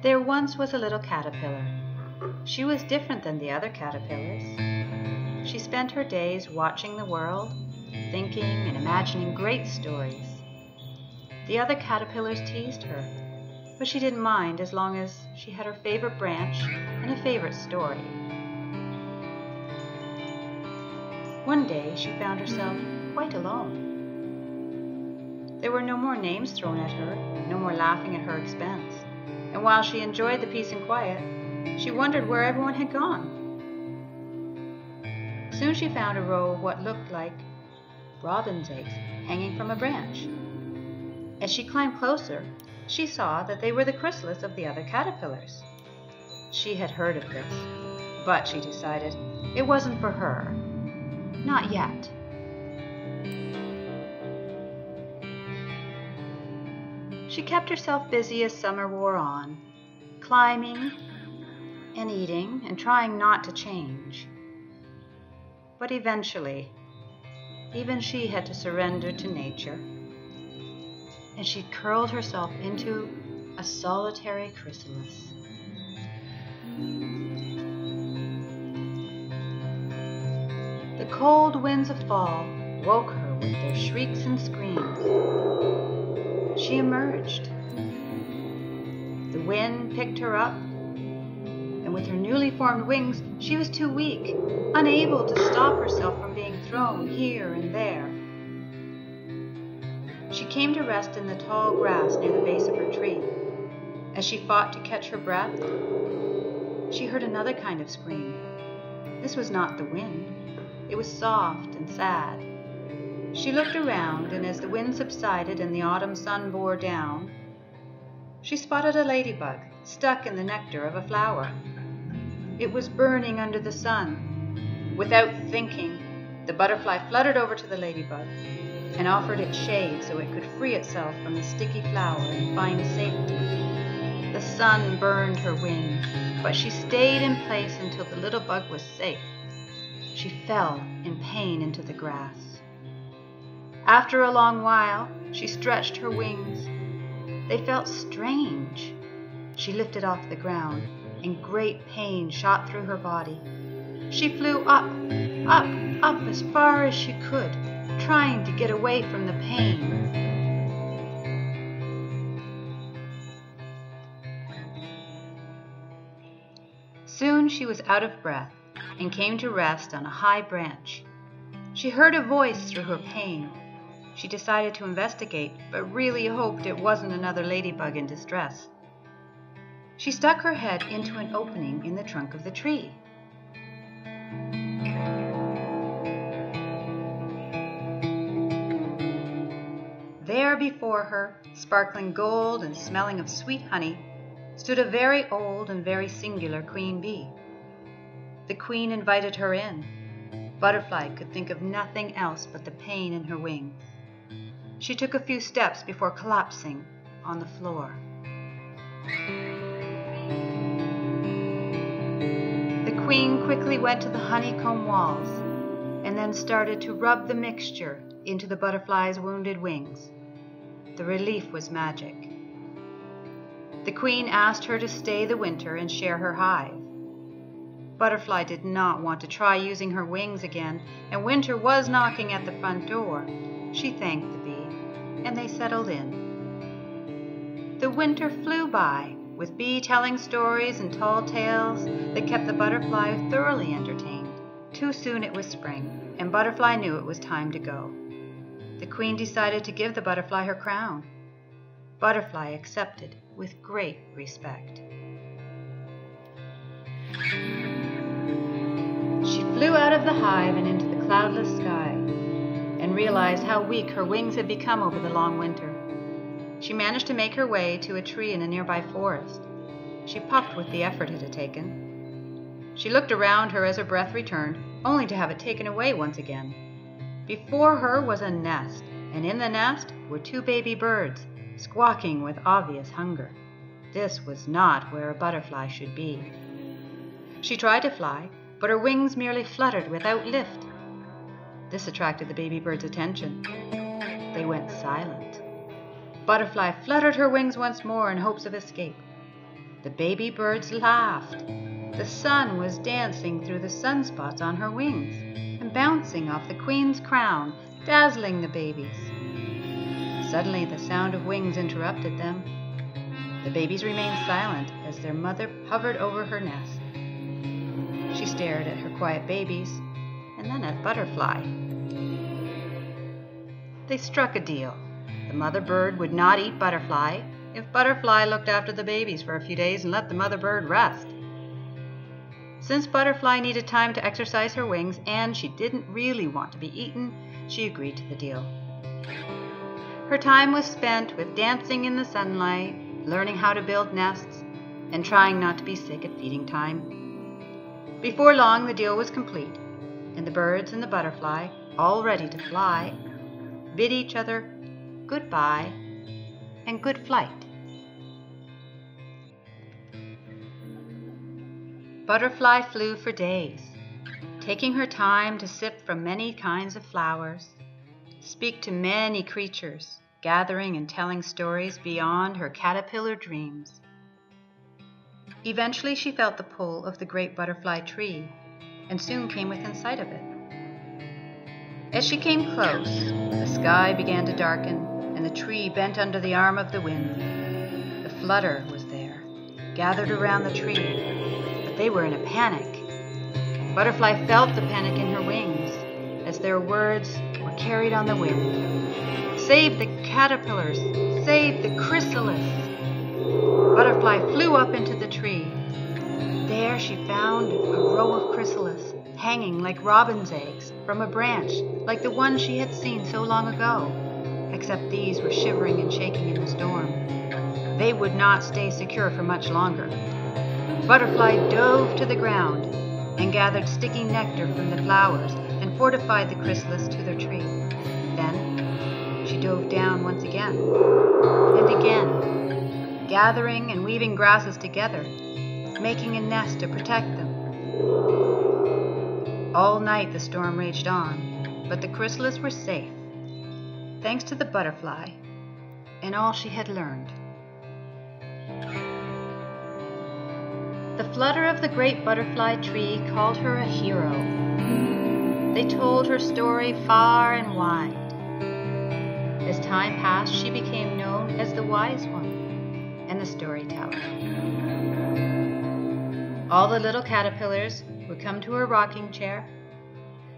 There once was a little caterpillar. She was different than the other caterpillars. She spent her days watching the world, thinking and imagining great stories. The other caterpillars teased her, but she didn't mind as long as she had her favorite branch and a favorite story. One day she found herself quite alone. There were no more names thrown at her, no more laughing at her expense, and while she enjoyed the peace and quiet, she wondered where everyone had gone. Soon she found a row of what looked like robin's eggs hanging from a branch. As she climbed closer, she saw that they were the chrysalis of the other caterpillars. She had heard of this, but she decided it wasn't for her. Not yet. She kept herself busy as summer wore on, climbing and eating and trying not to change. But eventually, even she had to surrender to nature, and she curled herself into a solitary chrysalis. The cold winds of fall woke her with their shrieks and screams. She emerged. The wind picked her up, and with her newly formed wings, she was too weak, unable to stop herself from being thrown here and there. She came to rest in the tall grass near the base of her tree. As she fought to catch her breath, she heard another kind of scream. This was not the wind. It was soft and sad. She looked around, and as the wind subsided and the autumn sun bore down, she spotted a ladybug stuck in the nectar of a flower. It was burning under the sun. Without thinking, the butterfly fluttered over to the ladybug and offered it shade so it could free itself from the sticky flower and find safety. The sun burned her wings, but she stayed in place until the little bug was safe. She fell in pain into the grass. After a long while, she stretched her wings. They felt strange. She lifted off the ground, and great pain shot through her body. She flew up, up, up as far as she could, trying to get away from the pain. Soon she was out of breath and came to rest on a high branch. She heard a voice through her pain. She decided to investigate, but really hoped it wasn't another ladybug in distress. She stuck her head into an opening in the trunk of the tree. There before her, sparkling gold and smelling of sweet honey, stood a very old and very singular queen bee. The queen invited her in. Butterfly could think of nothing else but the pain in her wings. She took a few steps before collapsing on the floor. The queen quickly went to the honeycomb walls and then started to rub the mixture into the butterfly's wounded wings. The relief was magic. The queen asked her to stay the winter and share her hive. Butterfly did not want to try using her wings again, and winter was knocking at the front door. She thanked the bee, and they settled in. The winter flew by, with bee telling stories and tall tales that kept the butterfly thoroughly entertained. Too soon it was spring, and Butterfly knew it was time to go. The queen decided to give the butterfly her crown. Butterfly accepted with great respect. She flew out of the hive and into the cloudless sky, and realized how weak her wings had become over the long winter. She managed to make her way to a tree in a nearby forest. She puffed with the effort it had taken. She looked around her as her breath returned, only to have it taken away once again. Before her was a nest, and in the nest were two baby birds, squawking with obvious hunger. This was not where a butterfly should be. She tried to fly, but her wings merely fluttered without lift. This attracted the baby birds' attention. They went silent. Butterfly fluttered her wings once more in hopes of escape. The baby birds laughed. The sun was dancing through the sunspots on her wings and bouncing off the queen's crown, dazzling the babies. Suddenly, the sound of wings interrupted them. The babies remained silent as their mother hovered over her nest. She stared at her quiet babies and then at Butterfly. They struck a deal. The mother bird would not eat Butterfly if Butterfly looked after the babies for a few days and let the mother bird rest. Since Butterfly needed time to exercise her wings and she didn't really want to be eaten, she agreed to the deal. Her time was spent with dancing in the sunlight, learning how to build nests, and trying not to be sick at feeding time. Before long, the deal was complete, and the birds and the butterfly, all ready to fly, bid each other goodbye and good flight. Butterfly flew for days, taking her time to sip from many kinds of flowers, speak to many creatures, gathering and telling stories beyond her caterpillar dreams. Eventually, she felt the pull of the great butterfly tree and soon came within sight of it. As she came close, the sky began to darken and the tree bent under the arm of the wind. The flutter was there, gathered around the tree, but they were in a panic. Butterfly felt the panic in her wings as their words were carried on the wind. Save the caterpillars! Save the chrysalis! Butterfly flew up into the tree. There she found a row of chrysalis hanging like robin's eggs from a branch like the one she had seen so long ago, except these were shivering and shaking in the storm. They would not stay secure for much longer. Butterfly dove to the ground and gathered sticky nectar from the flowers and fortified the chrysalis to their tree. Then she dove down once again and again, gathering and weaving grasses together, making a nest to protect them. All night the storm raged on, but the chrysalis were safe, thanks to the butterfly and all she had learned. The flutter of the great butterfly tree called her a hero. They told her story far and wide. As time passed, she became known as the wise one and the storyteller. All the little caterpillars would come to her rocking chair,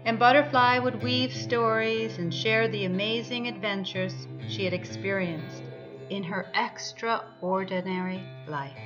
and Butterfly would weave stories and share the amazing adventures she had experienced in her extraordinary life.